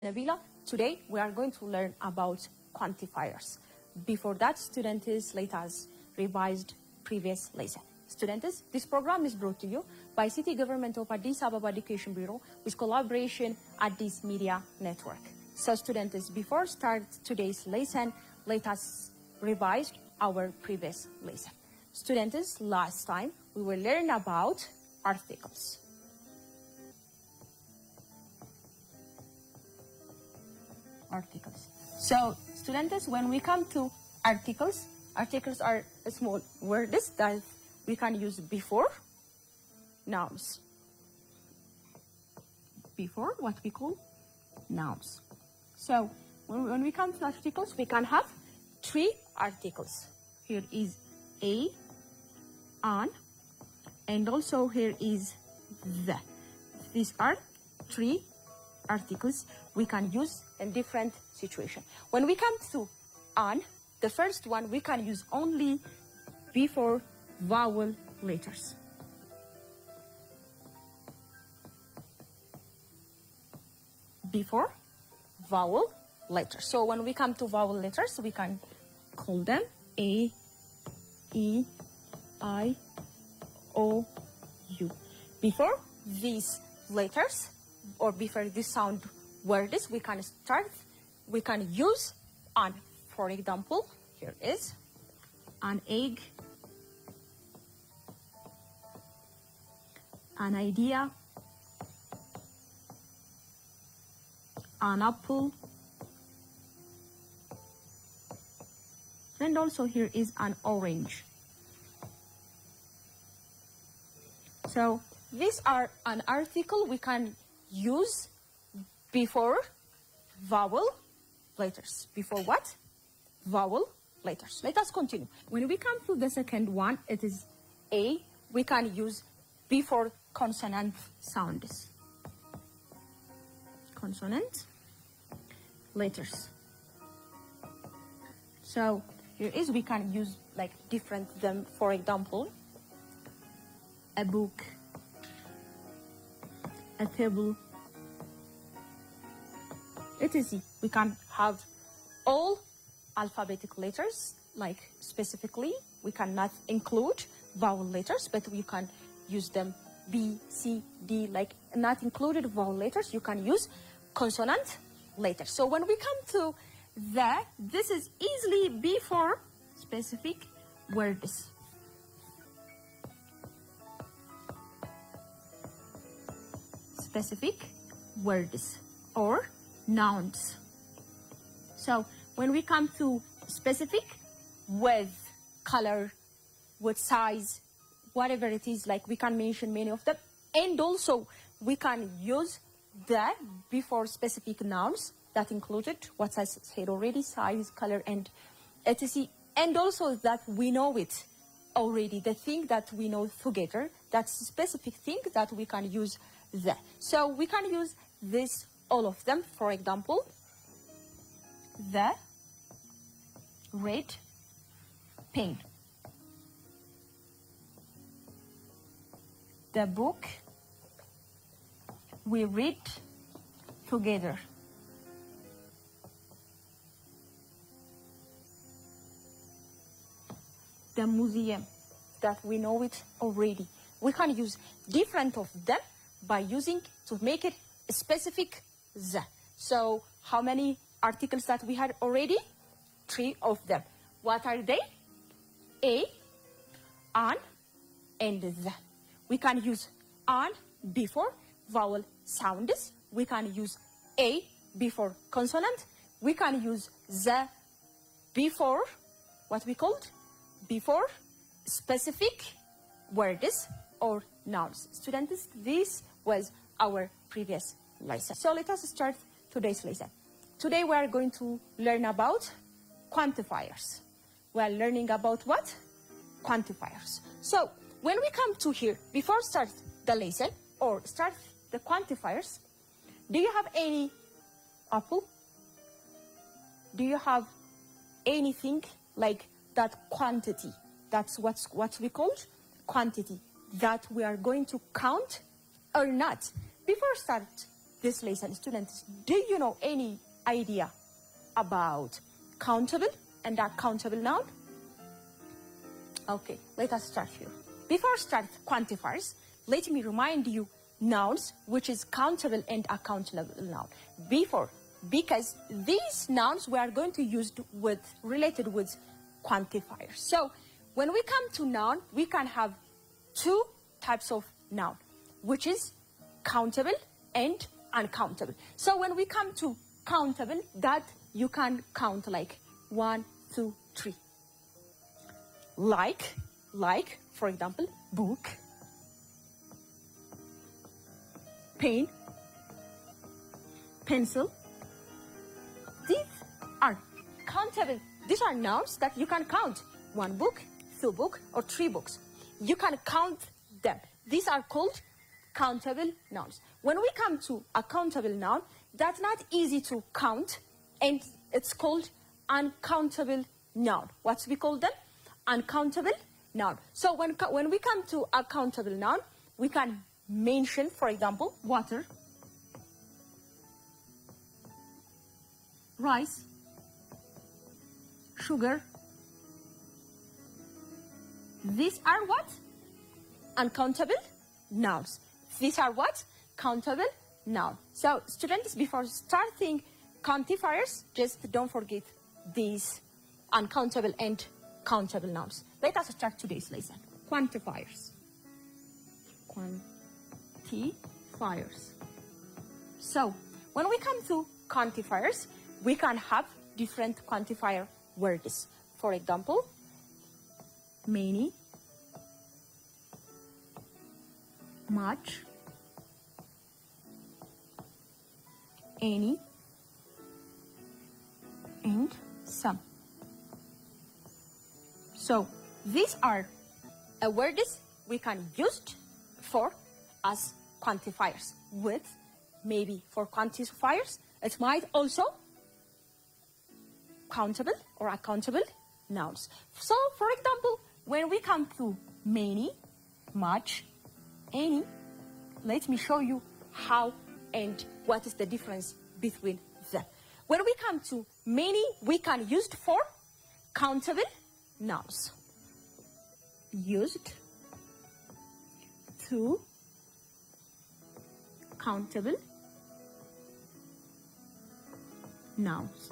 Nabila. Today we are going to learn about quantifiers. Before that, students, let us revise previous lesson. Students, this program is brought to you by City Government of Addis Ababa Education Bureau with collaboration at this media network. So students, before start today's lesson, let us revise our previous lesson. Students, last time we will learn about articles. So, students, when we come to articles are small words that we can use before nouns. Before what we call nouns. So, when we come to articles, we can have three articles. Here is a, an, and also here is the. These are three articles we can use in different situations. When we come to an, the first one we can use only before vowel letters. Before vowel letters. So when we come to vowel letters, we can call them A, E, I, O, U. Before these letters, or before this sound words, we can use an. For example, here is an egg, an idea, an apple, and also here is an orange. So these are an article we can use before vowel letters. Before what? Vowel letters. Let us continue. When we come to the second one, it is A. We can use before consonant sounds. Consonant letters. So here is we can use like different them. For example, a book, a table, etc. We can have all alphabetic letters, like specifically we cannot include vowel letters, but we can use them B, C, D, like not included vowel letters, you can use consonant letters. So when we come to that, this is easily before specific words. Specific words or nouns. So when we come to specific, with color, with size, whatever it is, like we can mention many of them, and also we can use that before specific nouns that included what I said already, size, color, and etc. And also that we know it already, the thing that we know together, that's a specific thing that we can use that. So we can use this, all of them. For example, the red pen, the book we read together, the museum that we know it already. We can use different of them by using to make it a specific the. So how many articles that we had already? Three of them. What are they? A, an, and the. We can use an before vowel sounds. We can use A before consonant. We can use the before what we called before specific words or nouns. Students, this was our previous lesson. So let us start today's lesson. Today we are going to learn about quantifiers. We are learning about what? Quantifiers. So when we come to here, before start the lesson or start the quantifiers, do you have any apple? Do you have anything like that quantity? That's what we call quantity that we are going to count or not. Before start this lesson, students, do you know any idea about countable and uncountable noun? Okay, let us start here. Before start quantifiers, let me remind you nouns, which is countable and uncountable noun. Because these nouns we are going to use related with quantifiers. So when we come to noun, we can have two types of noun, which is countable and uncountable. So when we come to countable, that you can count like 1, 2, 3. Like, for example, book, pen, pencil. These are countable. These are nouns that you can count. 1 book, 2 books, or 3 books. You can count them. These are called countable nouns. When we come to a countable noun, that's not easy to count, and it's called uncountable noun. What we call them? Uncountable noun. So when we come to a countable noun, we can mention, for example, water, rice, sugar. These are what? Uncountable nouns. These are what? Countable noun. So students, before starting quantifiers, just don't forget these uncountable and countable nouns. Let us start today's lesson. Quantifiers. Quantifiers. So when we come to quantifiers, we can have different quantifier words. For example, many, much, any, and some. So these are words we can use for as quantifiers. With maybe for quantifiers, it might also countable or uncountable nouns. So for example, when we come to many, much, any, let me show you how and what is the difference between them. When we come to many, we can use it for countable nouns. Used to countable nouns.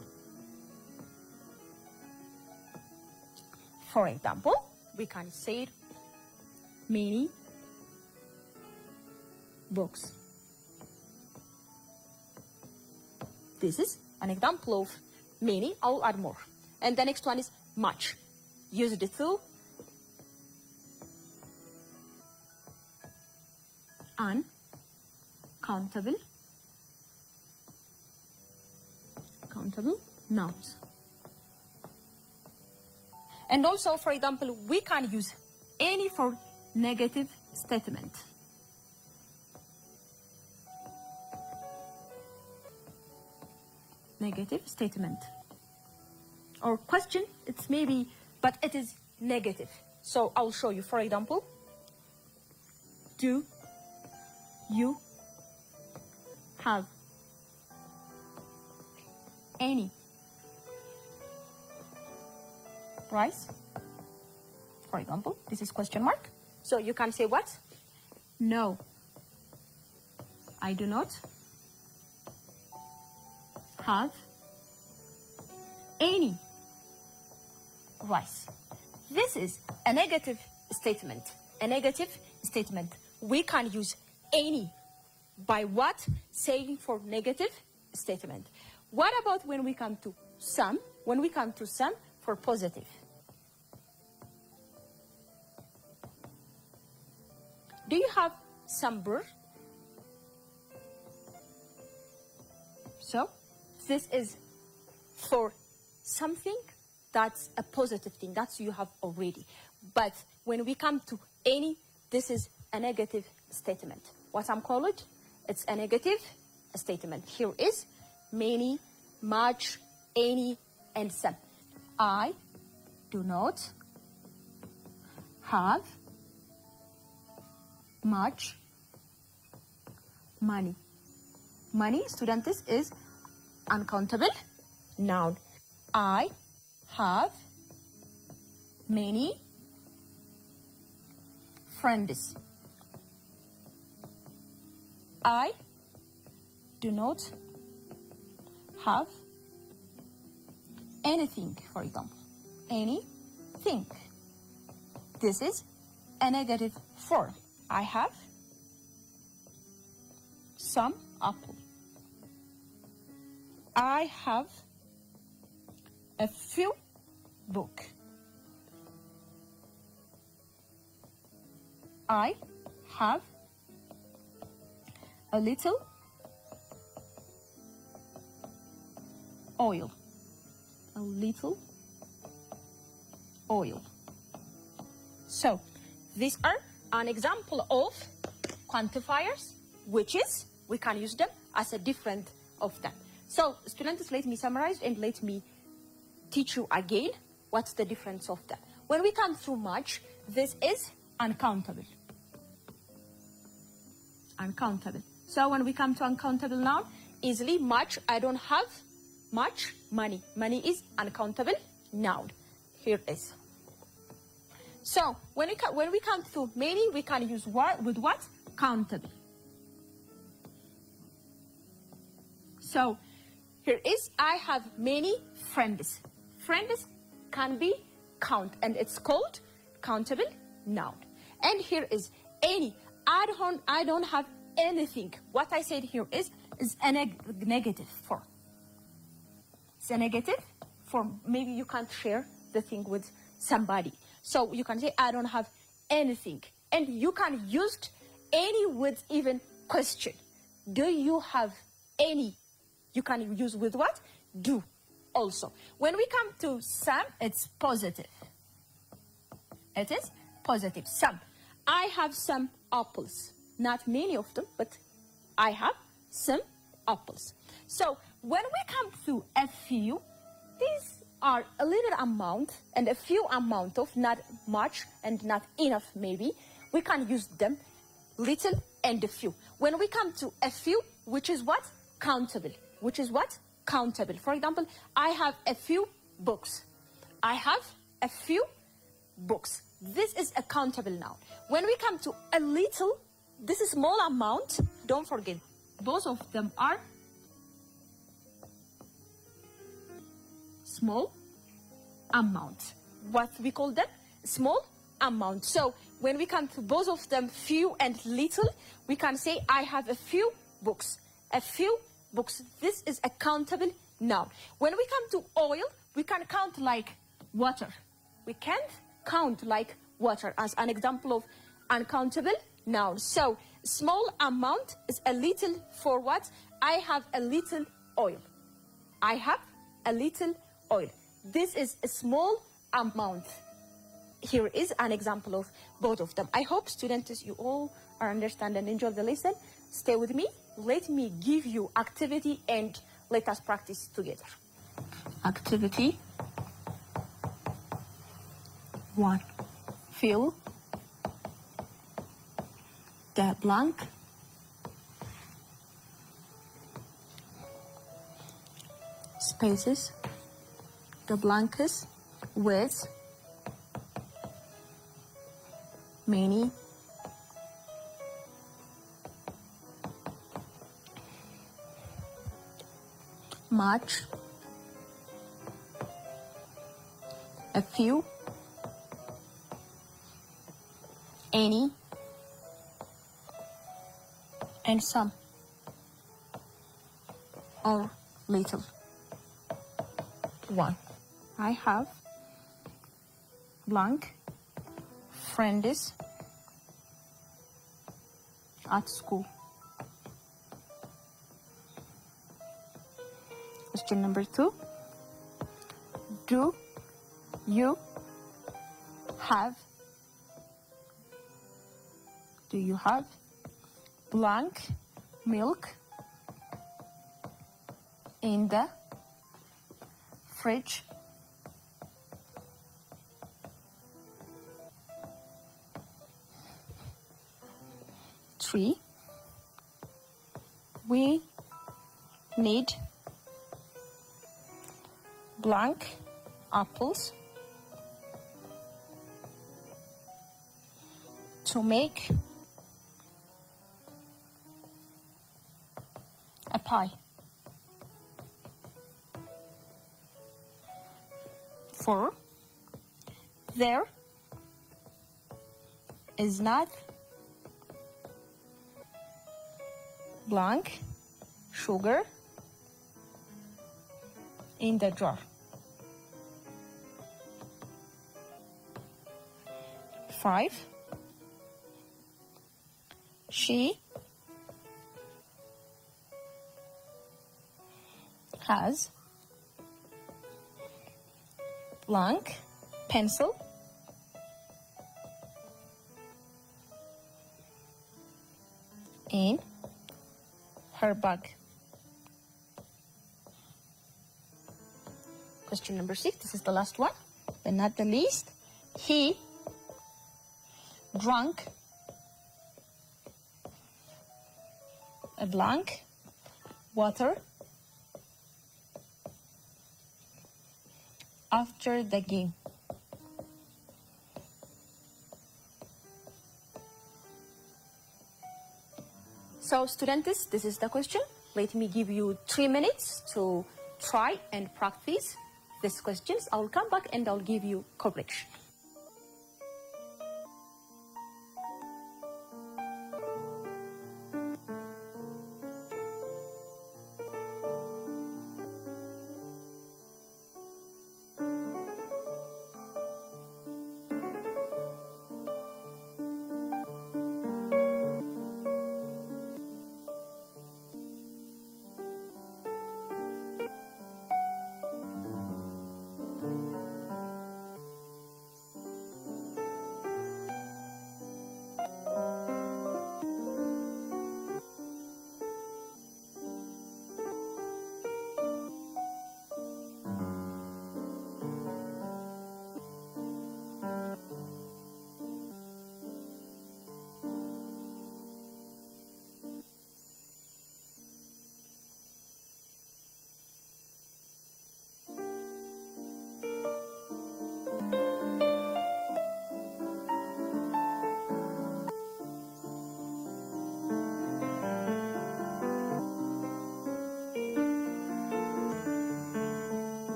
For example, we can say many books. This is an example of many. I'll add more. And the next one is much. Used to uncountable nouns. And also, for example, we can use any for negative statement. Negative statement. Or question, it's maybe, but it is negative. So I'll show you. For example, do you have any rice? For example, this is question mark. So you can say what? No, I do not have any rice. This is a negative statement. A negative statement. We can use any by what? Saying for negative statement. What about when we come to some? When we come to some for positive. Do you have some bird? So this is for something that's a positive thing. That's you have already. But when we come to any, this is a negative statement. What I'm calling it? It's a negative statement. Here is many, much, any, and some. I do not have much money. money, students, is uncountable noun. I have many friends. I do not have anything, for example. Anything. This is a negative form. I have some apple. I have a few books. I have a little oil. A little oil. So these are an example of quantifiers, which is we can use them as a different of them. So students, let me summarize and let me teach you again what's the difference of them. When we come through much, this is uncountable. Uncountable. So when we come to uncountable noun, easily much, I don't have much money. Money is uncountable noun. Here it is. So when we come to many, we can use what with what? Countable. So here is I have many friends. Friends can be count, and it's called countable noun. And here is any. I don't have anything. What I said here is a negative form. It's a negative form. Maybe you can't share the thing with somebody. So you can say, I don't have anything. And you can use any with even question. Do you have any? You can use with what? Do also. When we come to some, it's positive. It is positive. Some. I have some apples. Not many of them, but I have some apples. So when we come to a few, these are a little amount and a few amount of, not much and not enough maybe. We can use them little and a few. When we come to a few, which is what? Countable. Which is what? Countable. For example, I have a few books. I have a few books. This is a countable noun. When we come to a little, this is small amount. Don't forget, both of them are small amount. What we call them? Small amount. So when we come to both of them, few and little, we can say I have a few books. A few books. This is a countable noun. When we come to oil, we can count like water. We can't count like water as an example of uncountable noun. So small amount is a little for what? I have a little oil. I have a little oil. This is a small amount. Here is an example of both of them. I hope students, you all are understand and enjoy the lesson. Stay with me. Let me give you activity and let us practice together. Activity 1. Fill the blank spaces, the blanks with many much, a few, any, and some, or little. 1. I have blank friends at school. Question number 2. Do you have blank milk in the fridge? Three. We need blank apples to make a pie. For there is not blank sugar in the jar. 5. She has blank pencil in her bag. Question number 6, this is the last one, but not the least. He drank a blank water after the game. So students, this is the question. Let me give you 3 minutes to try and practice these questions. I will come back and I'll give you correction.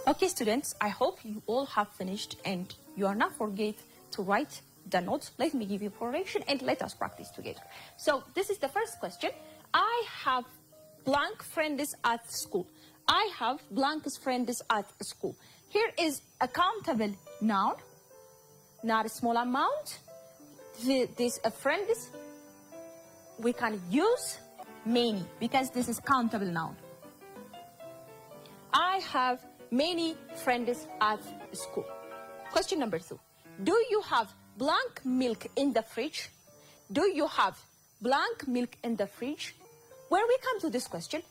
Okay, students, I hope you all have finished and you are not forget to write the notes. Let me give you correction and let us practice together. So this is the first question. I have blank friends at school. I have blank friends at school. Here is a countable noun, not a small amount. This a friends we can use many because this is countable noun. I have many friends at school. Question number 2. Do you have blank milk in the fridge? Do you have blank milk in the fridge? When we come to this question,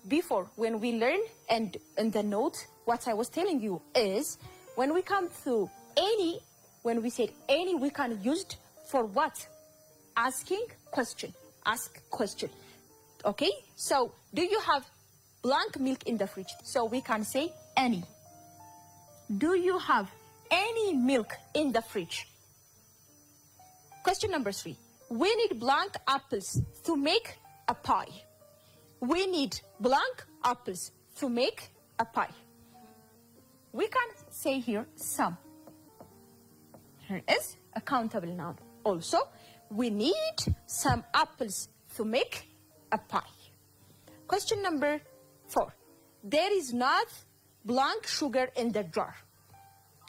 before, when we learn and in the note, what I was telling you is, when we come to any, when we say any, we can use it for what? Asking question. Ask question. Okay? So, do you have blank milk in the fridge? So, we can say any. Do you have any milk in the fridge? Question number 3. We need blank apples to make a pie. We need blank apples to make a pie. We can say here some. Here is a countable noun. Also, we need some apples to make a pie. Question number 4. There is not blank sugar in the jar.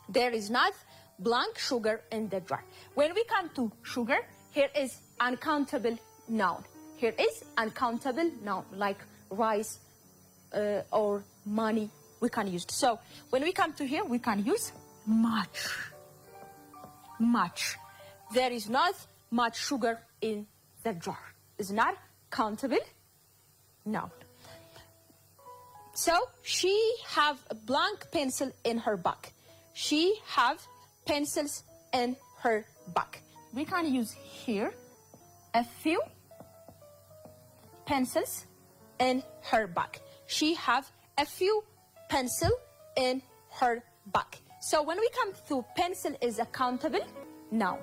There is not blank sugar in the jar. When we come to sugar, here is uncountable noun. Here is uncountable noun, like rice or money, we can use. So when we come to here, we can use much. Much. There is not much sugar in the jar. It's not countable noun. So she have a blank pencil in her bag. She have pencils in her bag. We can use here a few pencils in her bag. She have a few pencil in her bag. So when we come to pencil is a countable noun.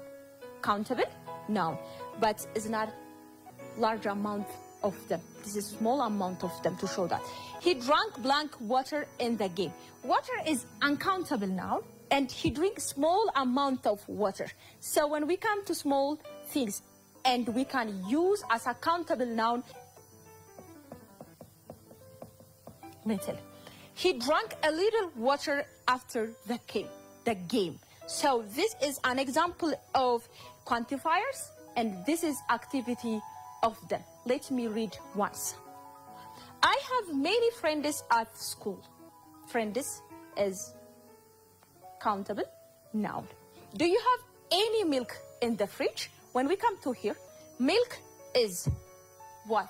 Countable noun. But it's not large amount of them. This is small amount of them to show that. He drank blank water in the game. Water is uncountable noun and he drinks small amount of water. So when we come to small things and we can use as a countable noun little. He drank a little water after the game. So this is an example of quantifiers and this is activity of them. Let me read once. I have many friends at school. Friends is countable noun. Do you have any milk in the fridge? When we come to here, milk is what?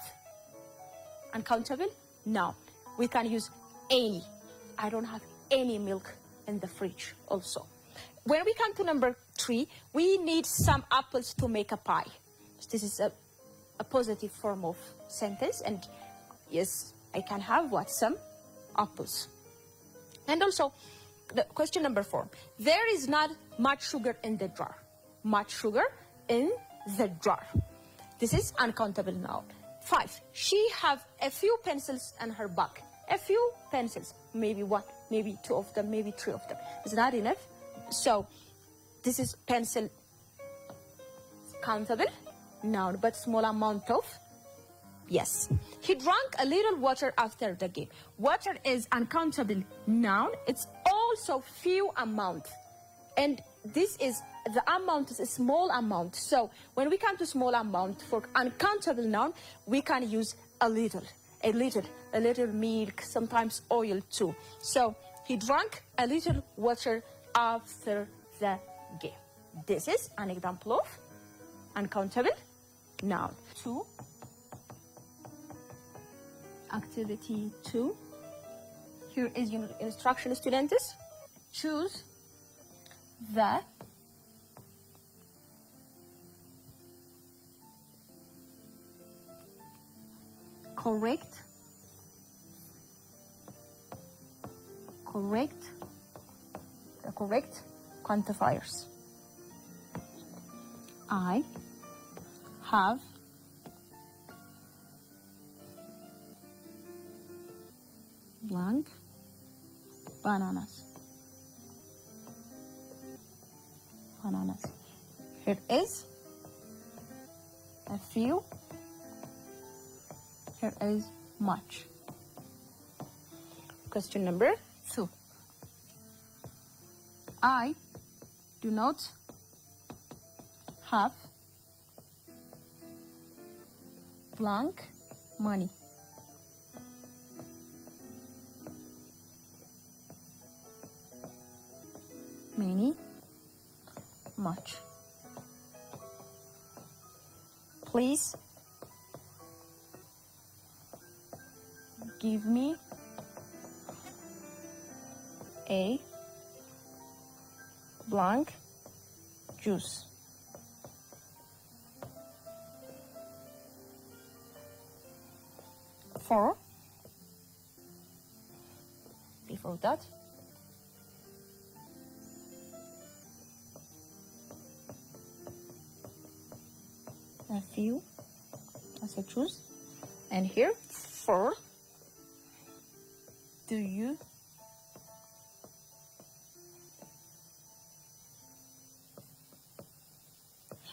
Uncountable noun. We can use any. I don't have any milk in the fridge also. When we come to number 3, we need some apples to make a pie. This is a positive form of sentence and yes, I can have what? Some apples. And also, the question number 4. There is not much sugar in the jar. Much sugar in the jar. This is uncountable noun. 5. She have a few pencils in her bag. A few pencils. Maybe one, maybe 2 of them, maybe 3 of them. Is not enough. So, this is pencil countable noun, but small amount of. Yes. He drank a little water after the game. Water is uncountable noun. It's also few amount. And this is, the amount is a small amount. So when we come to small amount for uncountable noun, we can use a little milk, sometimes oil too. So he drank a little water after the game. This is an example of uncountable noun. 2. Activity 2. Here is your instruction, students. Choose the correct quantifiers. I have blank bananas. Here is a few. Here is much. Question number 2. I do not have blank money. Many, much. Please give me a blank juice. For, before that, a few as a juice, and here for, do you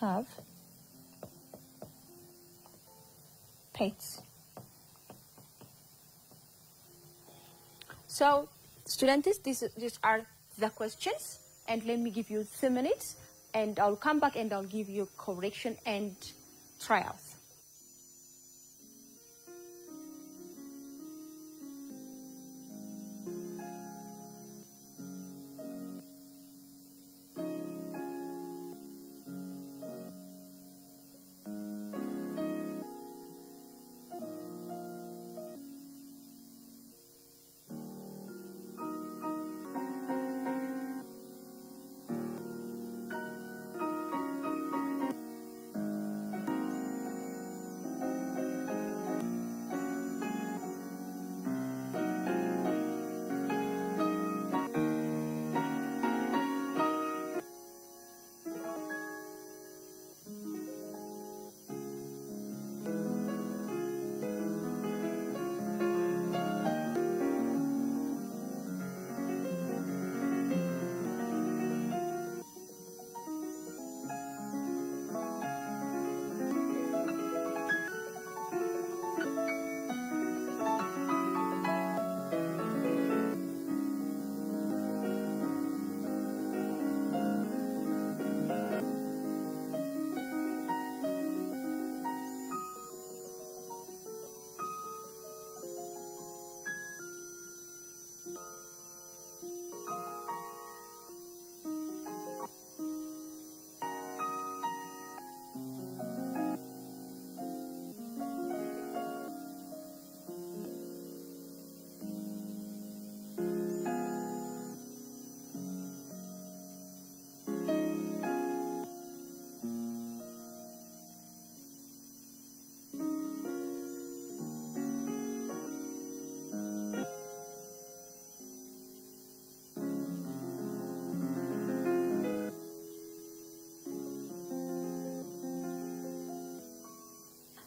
have pets? So, students, these are the questions, and let me give you 2 minutes, and I'll come back and I'll give you correction and trials.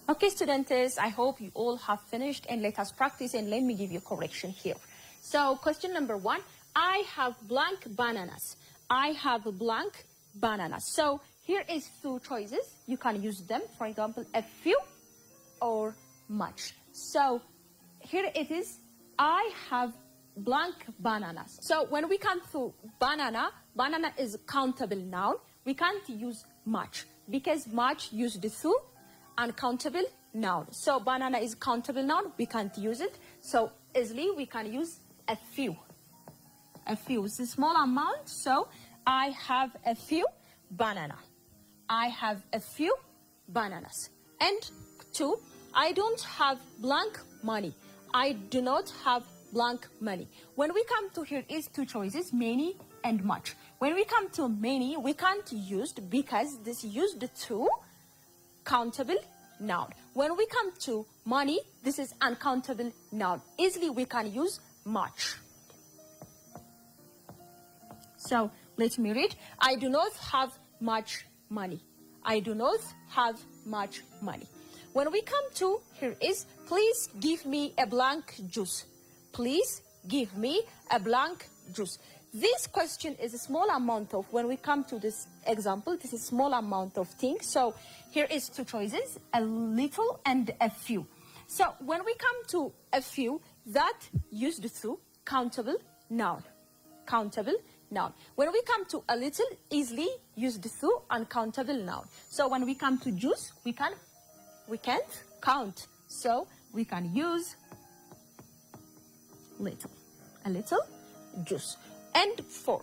Okay, students, I hope you all have finished, and let us practice, and let me give you correction here. So question number 1, I have blank bananas. I have blank bananas. So here is 2 choices. You can use them, for example, a few or much. So here it is, I have blank bananas. So when we come to banana, banana is countable noun. We can't use much because much used to uncountable noun. So banana is countable noun, we can't use it. So easily we can use a few. A few is a small amount, so I have a few banana. I have a few bananas. And 2, I don't have blank money. I do not have blank money. When we come to here is 2 choices, many and much. When we come to many, we can't use because this used to countable noun. When we come to money, this is uncountable noun. Easily we can use much. So let me read. I do not have much money. I do not have much money. When we come to here is, please give me a blank juice. Please give me a blank juice. This question is a small amount of, when we come to this example, this is a small amount of things. So here is 2 choices, a little and a few. So when we come to a few, that used to countable noun. Countable noun. When we come to a little, easily used to uncountable noun. So when we come to juice, we can't count. So we can use little, a little juice. And 4,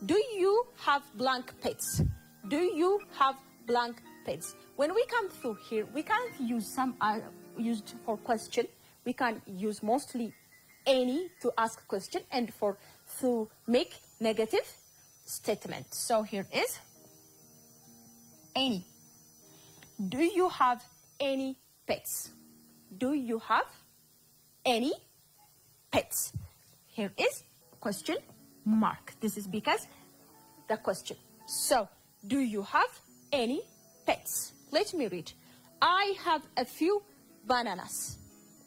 do you have blank pets? Do you have blank pets? When we come through here, we can't use some are used for question. We can use mostly any to ask question and for to make negative statement. So here is any. Do you have any pets? Do you have any pets? Here is question mark. This is because the question. So, do you have any pets? Let me read. I have a few bananas,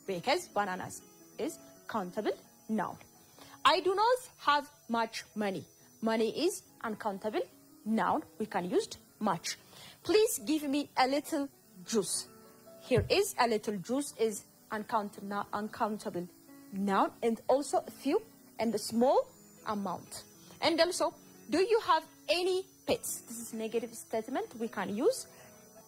because bananas is countable noun. I do not have much money. Money is uncountable noun. We can use much. Please give me a little juice. Here is a little juice is uncountable noun, and also a few and a small amount. And also, do you have any pets? This is negative statement. We can use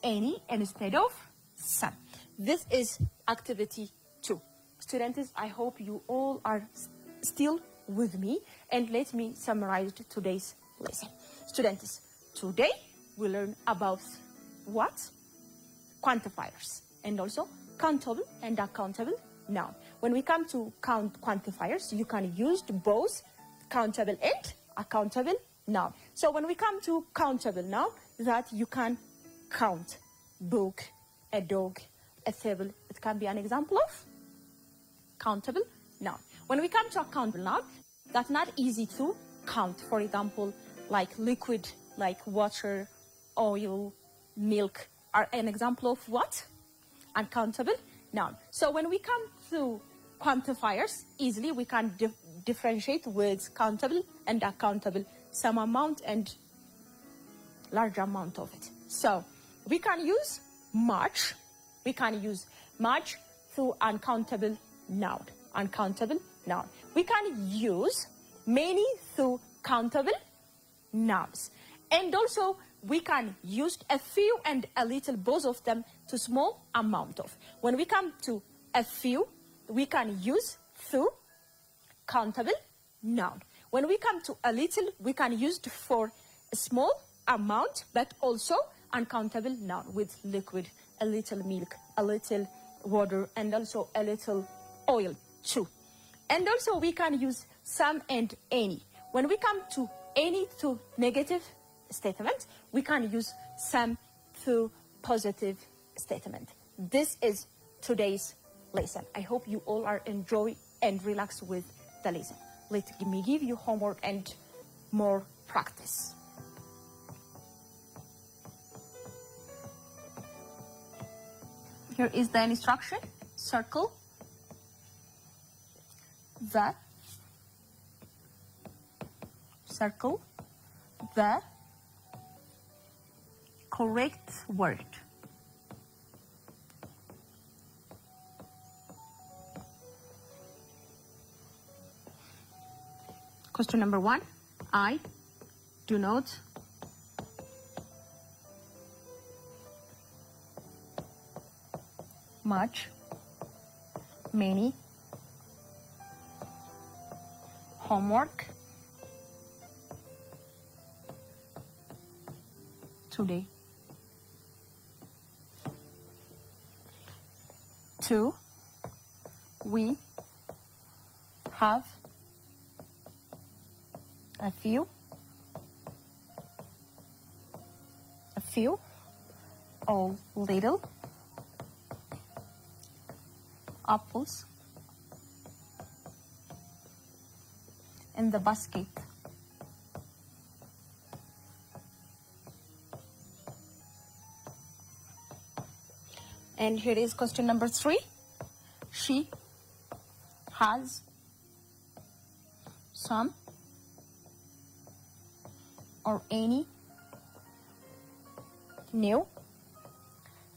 any instead of some. This is activity 2. Students, I hope you all are still with me, and let me summarize today's lesson. Students, today we learn about what? Quantifiers, and also countable and uncountable noun. When we come to quantifiers, you can use both countable and uncountable noun. So when we come to countable noun, that you can count. Book, a dog, a table. It can be an example of countable noun. When we come to uncountable noun, that's not easy to count. For example, like liquid, like water, oil, milk are an example of what? Uncountable noun. So when we come to quantifiers, easily we can differentiate with countable and uncountable, some amount and large amount of it. So we can use much. We can use much to uncountable noun. Uncountable noun. We can use many to countable nouns. And also we can use a few and a little, both of them, to small amount of. When we come to a few, we can use to countable noun. When we come to a little, we can use for a small amount, but also uncountable noun with liquid, a little milk, a little water, and also a little oil too. And also we can use some and any. When we come to any to negative statement, we can use some to positive statement. This is today's lesson. I hope you all are enjoy and relax with the lesson. Let me give you homework and more practice. Here is the instruction. Circle the correct word. Question number 1. I do not much, many, homework today. 2. We have a few or little apples in the basket. And here is question number 3. She has some or any new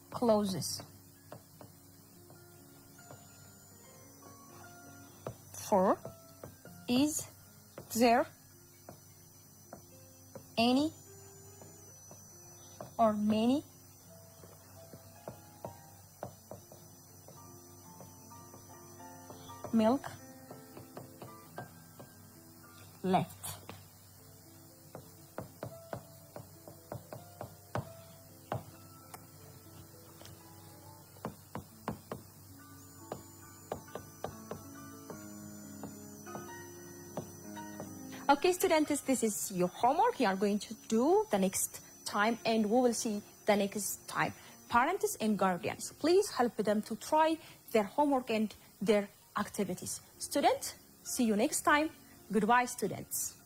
clothes. 4. Is there any or many milk left. Okay, students, this is your homework. You are going to do the next time, and we will see the next time. Parents and guardians, please help them to try their homework and their activities. Students, see you next time. Goodbye, students.